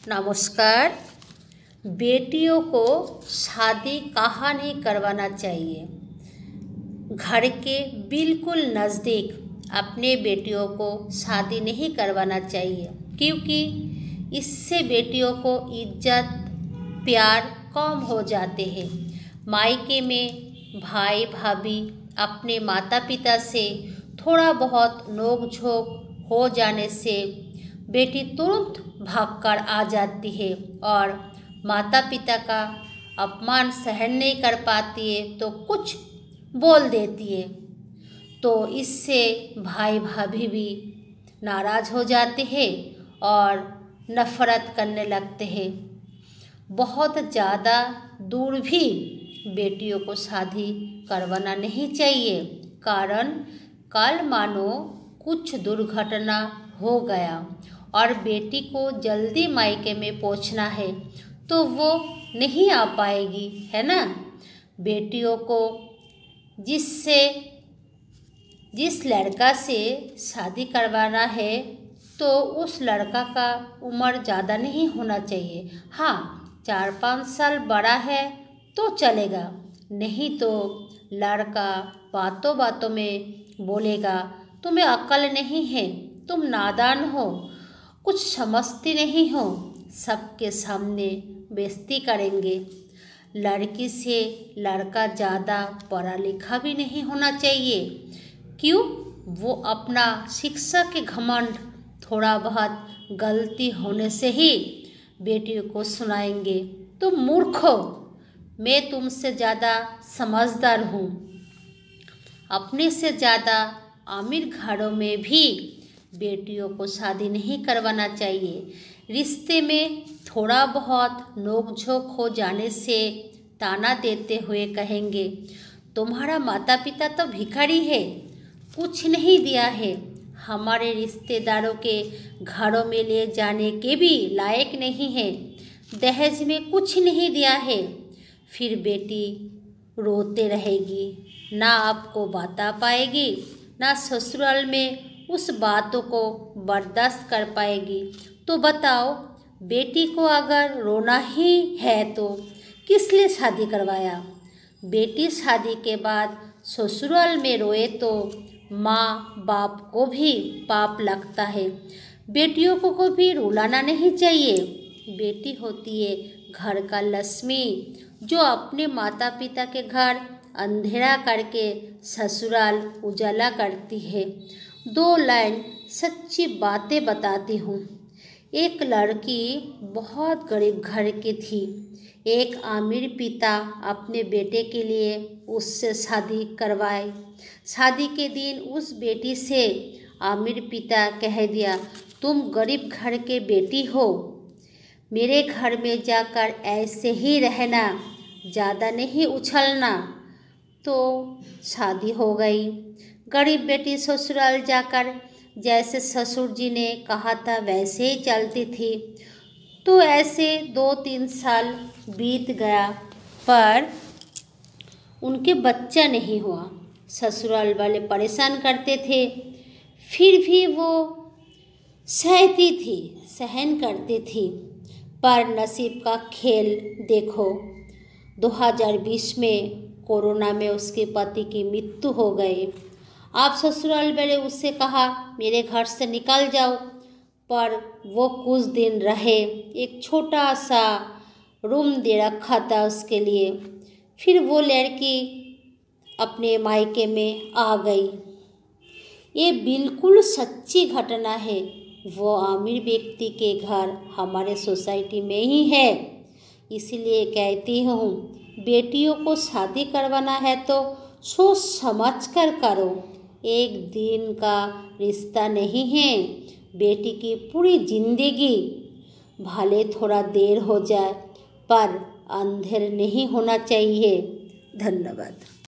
नमस्कार। बेटियों को शादी कहाँ नहीं करवाना चाहिए। घर के बिल्कुल नज़दीक अपने बेटियों को शादी नहीं करवाना चाहिए, क्योंकि इससे बेटियों को इज्जत प्यार कम हो जाते हैं। मायके में भाई भाभी अपने माता पिता से थोड़ा बहुत नोक झोंक हो जाने से बेटी तुरंत भागकर आ जाती है और माता पिता का अपमान सहन नहीं कर पाती है तो कुछ बोल देती है, तो इससे भाई भाभी भी नाराज़ हो जाते हैं और नफ़रत करने लगते हैं। बहुत ज़्यादा दूर भी बेटियों को शादी करवाना नहीं चाहिए, कारण कल मानो कुछ दुर्घटना हो गया और बेटी को जल्दी मायके में पहुंचना है तो वो नहीं आ पाएगी, है ना। बेटियों को जिस लड़का से शादी करवाना है तो उस लड़का का उम्र ज़्यादा नहीं होना चाहिए। हाँ, 4-5 साल बड़ा है तो चलेगा, नहीं तो लड़का बातों बातों में बोलेगा तुम्हें अक्ल नहीं है, तुम नादान हो, कुछ समझती नहीं हो, सबके सामने बेइज्जती करेंगे। लड़की से लड़का ज़्यादा पढ़ा लिखा भी नहीं होना चाहिए, क्यों, वो अपना शिक्षा के घमंड थोड़ा बहुत गलती होने से ही बेटियों को सुनाएंगे, तुम मूर्ख हो, मैं तुमसे ज़्यादा समझदार हूँ। अपने से ज़्यादा अमीर घरों में भी बेटियों को शादी नहीं करवाना चाहिए। रिश्ते में थोड़ा बहुत नोक-झोंक हो जाने से ताना देते हुए कहेंगे तुम्हारा माता पिता तो भिखारी है, कुछ नहीं दिया है, हमारे रिश्तेदारों के घरों में ले जाने के भी लायक नहीं है, दहेज में कुछ नहीं दिया है। फिर बेटी रोते रहेगी, ना आपको बता पाएगी, ना ससुराल में उस बातों को बर्दाश्त कर पाएगी। तो बताओ, बेटी को अगर रोना ही है तो किस लिए शादी करवाया। बेटी शादी के बाद ससुराल में रोए तो माँ बाप को भी पाप लगता है। बेटियों को कभी रुलाना नहीं चाहिए। बेटी होती है घर का लक्ष्मी, जो अपने माता पिता के घर अंधेरा करके ससुराल उजाला करती है। 2 लाइन सच्ची बातें बताती हूँ। एक लड़की बहुत गरीब घर की थी। एक अमीर पिता अपने बेटे के लिए उससे शादी करवाए। शादी के दिन उस बेटी से अमीर पिता कह दिया तुम गरीब घर के बेटी हो, मेरे घर में जाकर ऐसे ही रहना, ज़्यादा नहीं उछलना। तो शादी हो गई। गरीब बेटी ससुराल जाकर जैसे ससुर जी ने कहा था वैसे ही चलती थी। तो ऐसे 2-3 साल बीत गया, पर उनके बच्चा नहीं हुआ। ससुराल वाले परेशान करते थे, फिर भी वो सहती थी, सहन करती थी। पर नसीब का खेल देखो, 2020 में कोरोना में उसके पति की मृत्यु हो गई। आप ससुराल वाले उससे कहा मेरे घर से निकल जाओ, पर वो कुछ दिन रहे। एक छोटा सा रूम दे रखा था उसके लिए। फिर वो लड़की अपने मायके में आ गई। ये बिल्कुल सच्ची घटना है। वो अमीर व्यक्ति के घर हमारे सोसाइटी में ही है। इसीलिए कहती हूँ, बेटियों को शादी करवाना है तो सोच समझ कर करो। एक दिन का रिश्ता नहीं है। बेटी की पूरी जिंदगी भले थोड़ा देर हो जाए, पर अंधेर नहीं होना चाहिए। धन्यवाद।